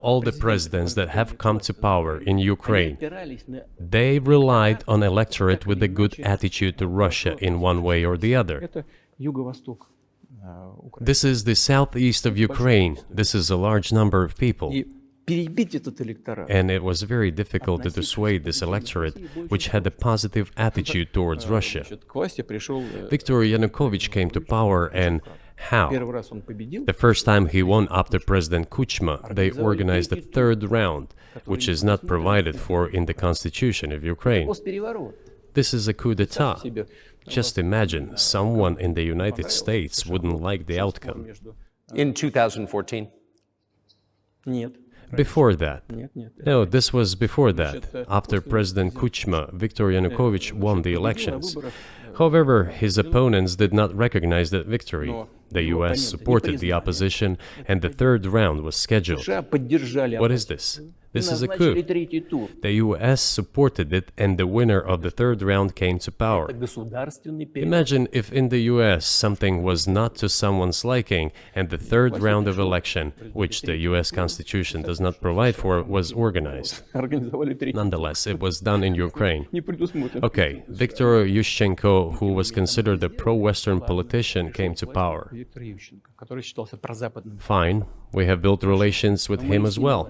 All the presidents that have come to power in Ukraine, they relied on electorate with a good attitude to Russia in one way or the other. This is the southeast of Ukraine. This is a large number of people. And it was very difficult to dissuade this electorate, which had a positive attitude towards Russia. Viktor Yanukovych came to power, and how? The first time he won after President Kuchma, they organized a third round, which is not provided for in the constitution of Ukraine. This is a coup d'etat. Just imagine, someone in the United States wouldn't like the outcome. In 2014? Before that. No, this was before that. After President Kuchma, Viktor Yanukovych won the elections. However, his opponents did not recognize that victory. The US supported the opposition, and the third round was scheduled. What is this? This is a coup. The US supported it, and the winner of the third round came to power. Imagine if in the US something was not to someone's liking, and the third round of election, which the US Constitution does not provide for, was organized. Nonetheless, it was done in Ukraine. Okay, Viktor Yushchenko, who was considered a pro-Western politician, came to power. Fine, we have built relations with him as well.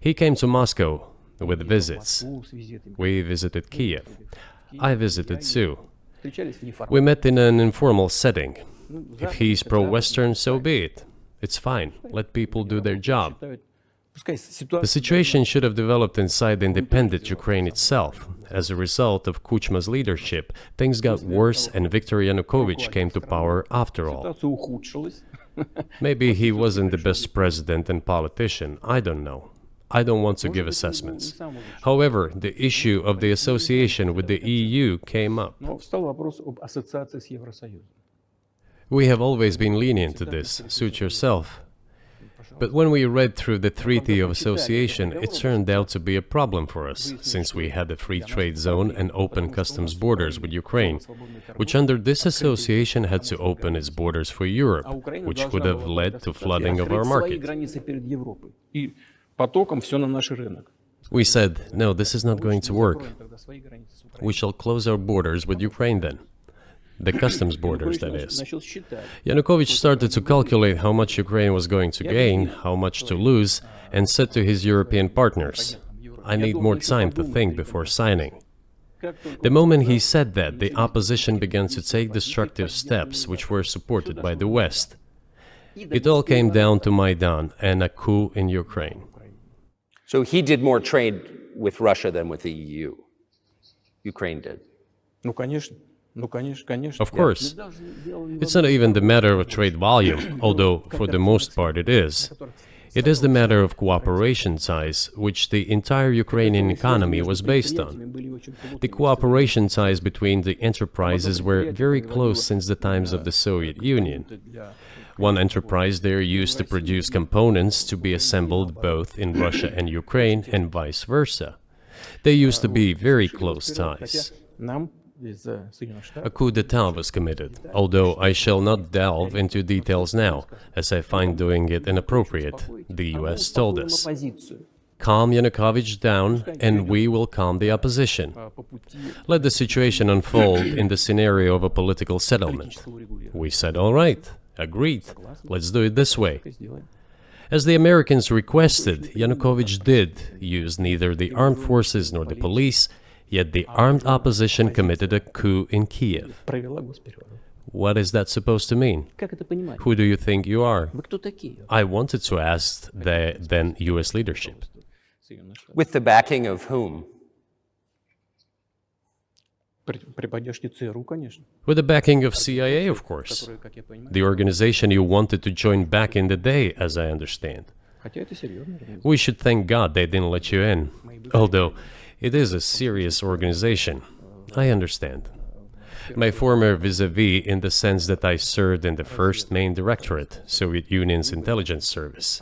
He came to Moscow with visits. We visited Kiev. I visited too. We met in an informal setting. If he's pro-Western, so be it. It's fine. Let people do their job. The situation should have developed inside the independent Ukraine itself. As a result of Kuchma's leadership, things got worse and Viktor Yanukovych came to power after all. Maybe he wasn't the best president and politician, I don't know. I don't want to give assessments. However, the issue of the association with the EU came up. We have always been lenient to this, suit yourself. But when we read through the Treaty of Association, it turned out to be a problem for us, since we had a free trade zone and open customs borders with Ukraine, which under this association had to open its borders for Europe, which would have led to flooding of our market. We said, no, this is not going to work. We shall close our borders with Ukraine then. The customs borders, that is. Yanukovych started to calculate how much Ukraine was going to gain, how much to lose, and said to his European partners, I need more time to think before signing. The moment he said that, the opposition began to take destructive steps which were supported by the West. It all came down to Maidan and a coup in Ukraine. So he did more trade with Russia than with the EU. Ukraine did. Of course. It's not even the matter of trade volume, although for the most part it is. It is the matter of cooperation ties, which the entire Ukrainian economy was based on. The cooperation ties between the enterprises were very close since the times of the Soviet Union. One enterprise there used to produce components to be assembled both in Russia and Ukraine and vice versa. They used to be very close ties. A coup d'etat was committed, although I shall not delve into details now, as I find doing it inappropriate, the US told us. Calm Yanukovych down, and we will calm the opposition. Let the situation unfold in the scenario of a political settlement. We said, all right, agreed, let's do it this way. As the Americans requested, Yanukovych did use neither the armed forces nor the police, yet the armed opposition committed a coup in Kiev. What is that supposed to mean? Who do you think you are? I wanted to ask the then US leadership. With the backing of whom? With the backing of CIA, of course. The organization you wanted to join back in the day, as I understand. We should thank God they didn't let you in. Although, it is a serious organization. I understand. My former vis-a-vis in the sense that I served in the first main directorate, Soviet Union's intelligence service.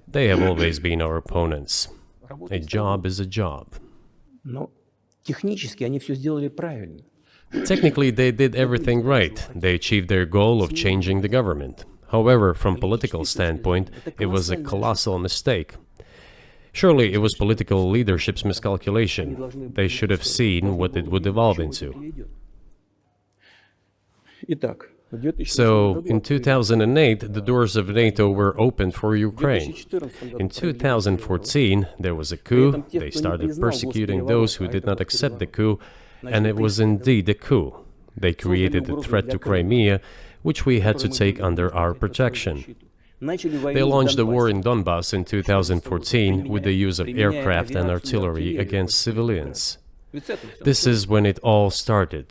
They have always been our opponents. A job is a job. Technically, they did everything right. They achieved their goal of changing the government. However, from political standpoint, it was a colossal mistake. Surely it was political leadership's miscalculation. They should have seen what it would evolve into. So, in 2008, the doors of NATO were opened for Ukraine. In 2014, there was a coup. They started persecuting those who did not accept the coup, and it was indeed a coup. They created a threat to Crimea, which we had to take under our protection. They launched a war in Donbass in 2014 with the use of aircraft and artillery against civilians. This is when it all started.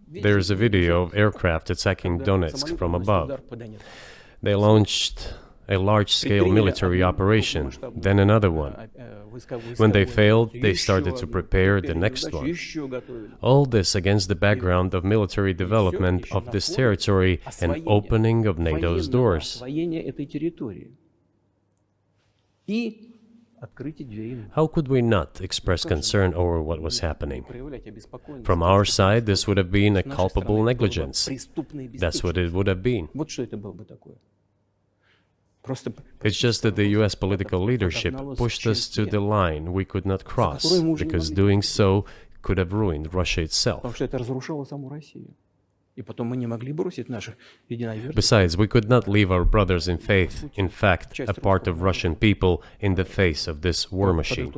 There is a video of aircraft attacking Donetsk from above. They launched a large-scale military operation, then another one. When they failed, they started to prepare the next one. All this against the background of military development of this territory and opening of NATO's doors. How could we not express concern over what was happening? From our side, this would have been a culpable negligence. That's what it would have been. It's just that the US political leadership pushed us to the line we could not cross, because doing so could have ruined Russia itself. Besides, we could not leave our brothers in faith, in fact, a part of Russian people, in the face of this war machine.